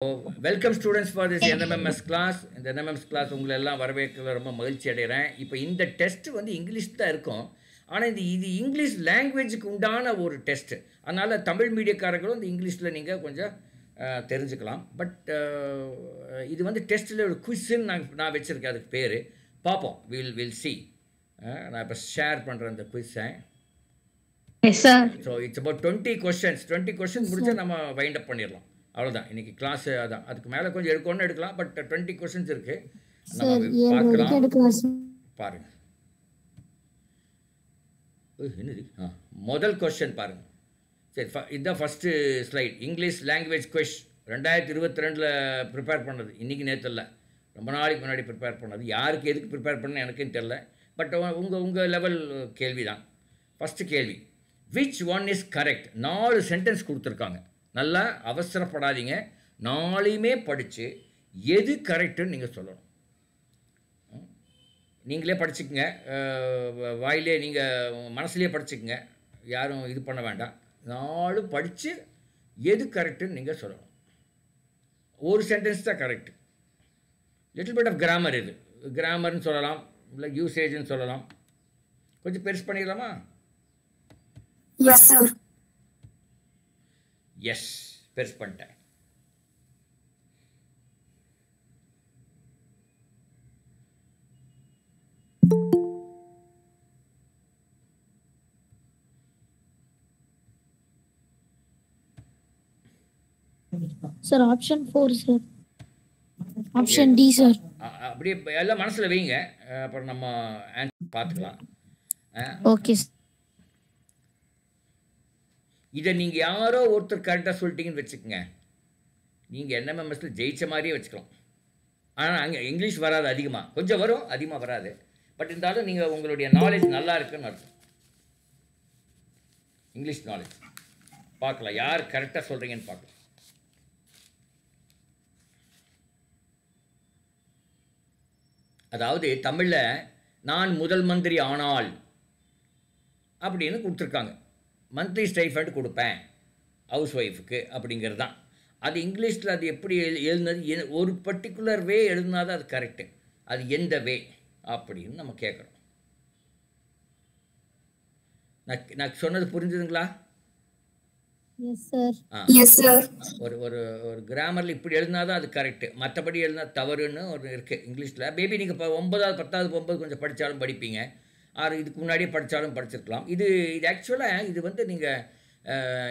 Welcome students for this NMMS class. இந்த NMMS class உங்களை எல்லாம் வரவேற்க ரொம்ப மகிழ்ச்சி அடைகிறேன். இப்போ இந்த டெஸ்ட் வந்து இங்கிலீஷ் தான் இருக்கும். ஆனால் இது இங்கிலீஷ் லாங்குவேஜுக்கு உண்டான ஒரு டெஸ்ட்டு. அதனால் தமிழ் மீடியக்காரர்களும் இந்த இங்கிலீஷில் நீங்கள் கொஞ்சம் தெரிஞ்சுக்கலாம். பட் இது வந்து டெஸ்ட்டில் ஒரு குவிஸ்ன்னு நான் வச்சுருக்கேன். அதுக்கு பேர் பார்ப்போம். Will see. நான் இப்போ ஷேர் பண்ணுறேன் இந்த குவிஸை. So it's about 20 questions. 20 questions முடிச்சா நம்ம வைண்ட் அப் பண்ணிடலாம். அவ்வளோதான் இன்னைக்கு கிளாஸ். அதான் அதுக்கு மேலே கொஞ்சம் எடுக்கணும்னு எடுக்கலாம். பட் 20 கொஸ்டின்ஸ் இருக்கு, நம்ம பார்க்கலாம். பாருங்க என்னது முதல் கொஸ்டின் பாருங்க. சரி, இதுதான் first slide. English language question 2022 prepare பண்ணது. இன்றைக்கி நேற்று இல்லை, ரொம்ப நாளைக்கு முன்னாடி ப்ரிப்பேர் பண்ணது. யாருக்கு எதுக்கு ப்ரிப்பேர் பண்ண எனக்கும் தெரில. பட் உங்கள் லெவல் கேள்வி தான். ஃபஸ்ட்டு கேள்வி, which one is correct? 4 sentence கொடுத்துருக்காங்க. நல்லா அவசரப்படாதீங்க, 4யுமே படித்து எது கரெக்டுன்னு நீங்கள் சொல்லணும். நீங்களே படிச்சுக்கங்க, வாயிலே நீங்கள் மனசுலேயே படிச்சுக்கங்க, யாரும் இது பண்ண வேண்டாம். 4 படித்து எது கரெக்டுன்னு நீங்கள் சொல்லணும். ஒரு சென்டென்ஸ் தான் correct. Little bit of grammar, இது கிராமர்னு சொல்லலாம், இல்லை யூசேஜ்னு சொல்லலாம். கொஞ்சம் பெருசு பண்ணிடலாமா? Yes sir. எஸ், பெருசு பண்ணிட்டேன். Sir option 4 sir. Option D sir. அப்படியே எல்லாம் மனசில் வைங்க, அப்புறம் நம்ம ஆன்சர் பார்த்துக்கலாம். ஓகே. இதை நீங்கள் யாரோ ஒருத்தர் கரெக்டாக சொல்லிட்டீங்கன்னு வச்சுக்கோங்க, நீங்கள் என்எம்எம்எஸில் ஜெயித்த மாதிரியே வச்சுக்கலாம். ஆனால் அங்கே இங்கிலீஷ் வராது, அதிகமாக கொஞ்சம் வரும், அதிகமாக வராது. பட் இருந்தாலும் நீங்கள் உங்களுடைய நாலேஜ் நல்லா இருக்குன்னு அர்த்தம். இங்கிலீஷ் நாலேஜ் பார்க்கலாம், யார் கரெக்டாக சொல்கிறீங்கன்னு பார்க்கலாம். அதாவது தமிழில் நான் முதல் மந்திரி ஆனால் அப்படின்னு கொடுத்துருக்காங்க. மந்த்லி ஸ்டைஃபண்ட் கொடுப்பேன் ஹவுஸ் ஒய்ஃபுக்கு அப்படிங்கிறது தான். அது இங்கிலீஷில் அது எப்படி எழுதுனது, ஒரு பர்டிகுலர் வே எழுதுனா தான் அது கரெக்டு. அது எந்த வே அப்படின்னு நம்ம கேட்குறோம். நான் சொன்னது புரிஞ்சுதுங்களா? Yes sir. Yes sir. ஒரு ஒரு ஒரு கிராமரில் இப்படி எழுதினா தான் அது கரெக்டு, மற்றபடி எழுதினா தவறுன்னு ஒரு இருக்குது இங்கிலீஷில். மேபி நீங்கள் இப்போ 9வது 10வது 9 கொஞ்சம் படித்தாலும் படிப்பீங்க, இதுக்கு முன்னாடியே படித்தாலும் படிச்சிருக்கலாம். இது ஆக்சுவலாக இது வந்து நீங்கள்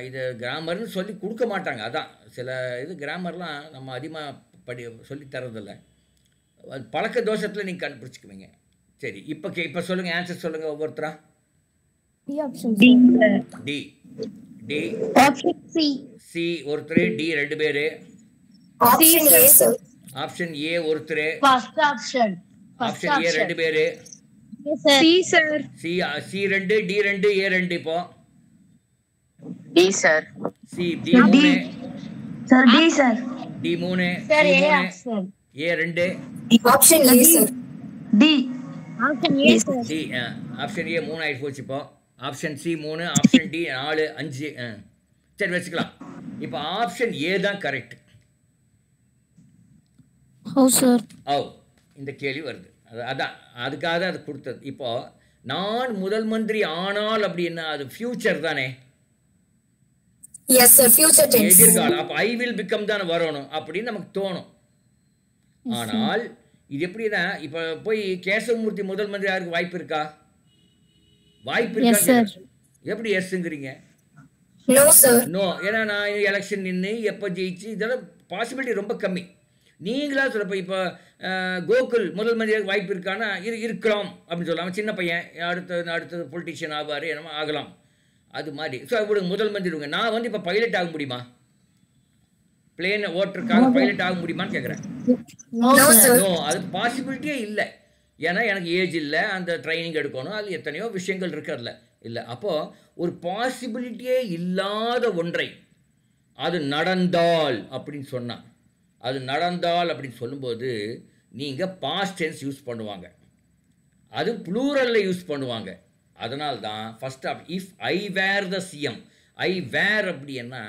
இது கிராமர்னு சொல்லி கொடுக்க மாட்டாங்க. அதான் சில இது கிராமர்லாம் நம்ம அதிகமாக சொல்லி தரதில்லை. அது பழக்க தோஷத்தில் நீங்கள் கண்டுபிடிச்சிக்குவீங்க. சரி, இப்போ சொல்லுங்கள், ஆன்சர் சொல்லுங்கள் ஒவ்வொருத்தரா. D option D. D. D. Option C. C ஒருத்தர், டி 2 பேர். Option A sir. Option A ஒருத்தர். First option. ஆப்ஷன் ஏ 2 பேர். C sir. C 2, D 2, A 2. இப்போ D sir. C D 3 sir. D sir. D 3 sir A option. A 2. Option A sir. D. Option A sir. D option A 3 ஆயிட்டு போச்சு. இப்போ option C 3, option D 4, 5. சரி வச்சுக்கலாம். இப்போ option A தான் correct. How sir? இந்த கேள்வி வருது. அதான் அதுக்காக அது கொடுத்தது. இப்போ நான் முதல் மந்திரி ஆனால் அப்படின்னா அது ஃபியூச்சர் தானே. Yes sir, future tense. எதிர்காலம். அப்போ ஐ வில் பிகம் தானே வரணும் அப்படின்னு நமக்கு தோணும். ஆனால் இது எப்படின்னா, இப்போ போய் கேசவமூர்த்தி முதல் மந்திரி யாருக்கு வாய்ப்பு இருக்கா? வாய்ப்பு இருக்கா? எப்படி எஸ்ங்கிறீங்க? No sir. நோ. ஏன்னா நான் எலெக்ஷன் நின்று எப்போ ஜெயிச்சு இதெல்லாம் பாசிபிலிட்டி ரொம்ப கம்மி. நீங்களா சொல்ல இப்போ கோகுல் முதல் மந்திரியாக வாய்ப்பு இருக்கான்னா இருக்கலாம் அப்படின்னு சொல்லலாம். சின்ன பையன் அடுத்தது பொலிட்டிஷியன் ஆவார், என்னமோ ஆகலாம். அது மாதிரி. ஸோ இப்படி முதல் மந்திரிங்க. நான் வந்து இப்போ பைலட் ஆக முடியுமா? பிளேன் ஓட்டுறதுக்காக பைலட் ஆக முடியுமான்னு கேட்குறேன். No sir. நோ, அது பாசிபிலிட்டியே இல்லை. ஏன்னா எனக்கு ஏஜ் இல்லை, அந்த ட்ரைனிங் எடுக்கணும், அது எத்தனையோ விஷயங்கள் இருக்கிறதுல இல்லை. அப்போது ஒரு பாசிபிலிட்டியே இல்லாத ஒன்றை அது நடந்தால் அப்படின்னு சொன்னால், அது நடந்தால் அப்படின்னு சொல்லும்போது நீங்கள் பாஸ்ட் டென்ஸ் யூஸ் பண்ணுவாங்க, அது ப்ளூரலில் யூஸ் பண்ணுவாங்க. அதனால்தான் first of if I were the CM, I were அப்படின்னா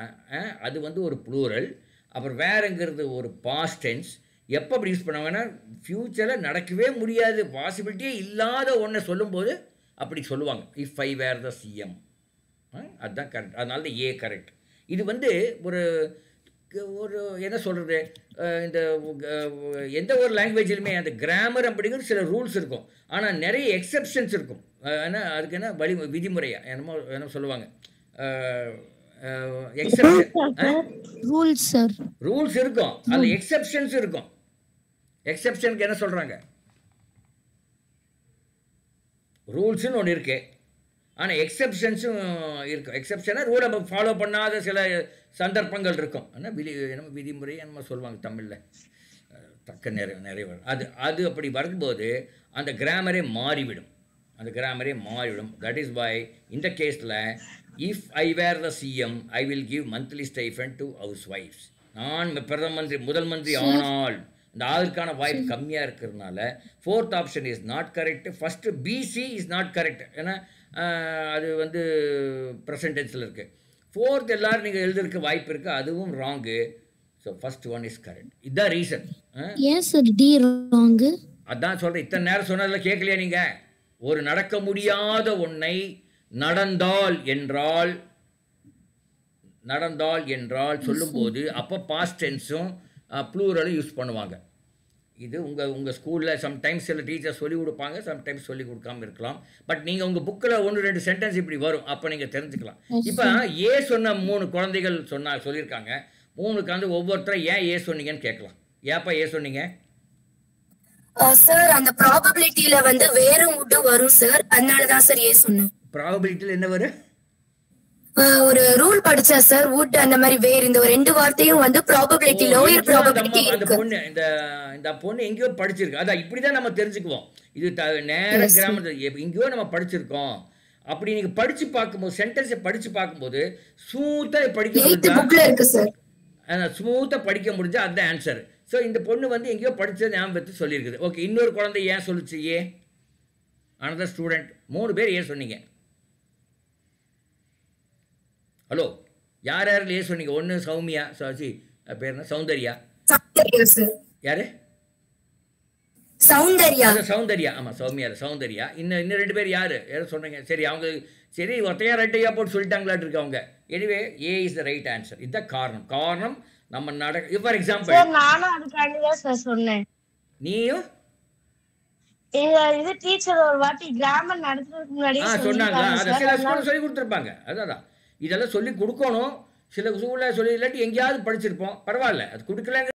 அது வந்து ஒரு ப்ளூரல். அப்புறம் வேறுங்கிறது ஒரு பாஸ்ட் டென்ஸ். எப்போ அப்படி யூஸ் பண்ணுவாங்கன்னா ஃப்யூச்சரில் நடக்கவே முடியாது, பாசிபிலிட்டியே இல்லாத ஒன்றை சொல்லும்போது அப்படி சொல்லுவாங்க. If I were the CM, அதுதான் கரெக்ட். அதனால தான் ஏ கரெக்ட். இது வந்து ஒரு ஒரு என்ன சொல்கிறது, இந்த எந்த ஒரு லாங்குவேஜிலுமே அந்த கிராமர் அப்படிங்கிறது சில ரூல்ஸ் இருக்கும், ஆனால் நிறைய எக்ஸப்ஷன்ஸ் இருக்கும். ஏன்னா அதுக்கு என்ன விதிமுறையா என்னமோ சொல்லுவாங்க, ரூல்ஸ் இருக்கும், அதில் எக்ஸப்ஷன்ஸ் இருக்கும். எக்ஸப்ஷனுக்கு என்ன சொல்கிறாங்க, ரூல்ஸ்னு ஒன்று இருக்கு, ஆனால் எக்ஸப்ஷன்ஸும் இருக்கும். எக்ஸப்ஷனாக ரூலை ஃபாலோ பண்ணாத சில சந்தர்ப்பங்கள் இருக்கும். ஆனால் என்னமோ விதிமுறை என்னமோ சொல்லுவாங்க தமிழில், தக்க நிறைய அது அப்படி வரும்போது அந்த கிராமரே மாறிவிடும். தட் இஸ் வை இந்த கேஸில் if I were the CM I will give monthly stipend to ஹவுஸ் ஒய்ஃப்ஸ். நான் முதல் மந்திரி ஆனால் இந்த ஆதற்கான வாய்ப்பு கம்மியாக இருக்கிறதுனால fourth option is not correct. First PC is not correct, ஏன்னா அது வந்து ப்ரெசன்ட் டென்ஸில் இருக்குது. ஃபோர்த் எல்லோரும் நீங்கள் எழுதுறதுக்கு வாய்ப்பு இருக்குது, அதுவும் wrong. So first one is correct. இதுதான் ரீசன். அதான் சொல்கிறேன், இத்தனை நேரம் சொன்னதில் கேட்கலையா நீங்கள்? ஒரு நடக்க முடியாத ஒன்றை நடந்தால் என்றால் சொல்லும்போது அப்போ பாஸ்ட் டென்ஸும் ப்ளூரலும் யூஸ் பண்ணுவாங்க. இது உங்கள் ஸ்கூலில் சம்டைம்ஸ் சில டீச்சர் சொல்லிக் கொடுப்பாங்க, சம்டைம்ஸ் சொல்லிக் கொடுக்காமல் இருக்கலாம். பட் நீங்கள் உங்கள் புக்கில் 1-2 சென்டென்ஸ் இப்படி வரும், அப்போ நீங்கள் தெரிஞ்சுக்கலாம். இப்போ ஏ சொன்ன 3 குழந்தைகள் சொல்லியிருக்காங்க. 3க்கு வந்து ஒவ்வொருத்தரும் ஏன் ஏ சொன்னீங்கன்னு கேட்கலாம். ஏப்பா ஏ சொன்னீங்க? சார் அந்த ப்ராபபிலிட்டியில வந்து வேற வுட் வரும் சார், அதனால தான் சார் ஏ சொன்னேன். ப்ராபபிலிட்டியில் என்ன வரும்? ஒரு ரூல் படிச்சா சார், வுட் அந்த மாதிரி வேற இந்த ஒரு 2 வார்த்தையும் வந்து ப்ராபபிலிட்டி லோயர் ப்ராபபிலிட்டி இருக்கு. இந்த பொண்ணு எங்கேயோ படிச்சிருக்கு, அதான் இப்படிதான் நம்ம தெரிஞ்சுக்குவோம். இது நேர கிராமர் எங்கேயோ நம்ம படிச்சிருக்கோம். அப்படி நீங்க படிச்சு பார்க்கும்போது சென்டென்ஸை படிச்சு பார்க்கும்போது ஸ்மூத்தா படிக்க முடிஞ்சா அதுதான் ஆன்சர். ஸோ இந்த பொண்ணு வந்து எங்கேயோ படிச்சது ஞாபகத்தை சொல்லியிருக்குது. ஓகே, இன்னொரு குழந்தை ஏன் சொல்லிச்சு ஏ? அனதர் ஸ்டூடெண்ட் 3 பேர் ஏன் சொன்னீங்க? ஹலோ, யார் ஏ சொன்னீங்க? ஒன்று சௌமியா, பேர் என்ன, சௌந்தர்யா. யாரு? சௌந்தர்யா. ஆமா, சௌந்தர்யா. இன்னும் 2 பேர் யாரு சொன்னீங்க? சரி, அவங்க சரி ஒத்தையா ரெட்டையா போட்டு சொல்லிட்டாங்களாட்டு இருக்கு அவங்க. Anyway A is the right answer. இதுதான் காரணம் நம்ம ஃபார் எக்ஸாம்பிள் நானும் அதுக்காண்டி தான் சார் சொன்னேன். நீயும் இது டீச்சர் ஒரு வாட்டி கிராமர் நடத்துறதுக்கு முன்னாடி சொன்னாங்க, அதை சில ஸ்கூல்ல சொல்லி கொடுத்துருப்பாங்க. அதான் இதெல்லாம் சொல்லி கொடுக்கணும். சில ஸ்கூல்ல சொல்லி இல்லாட்டி எங்கேயாவது படிச்சிருப்போம், பரவாயில்ல, அது கொடுக்கலங்க.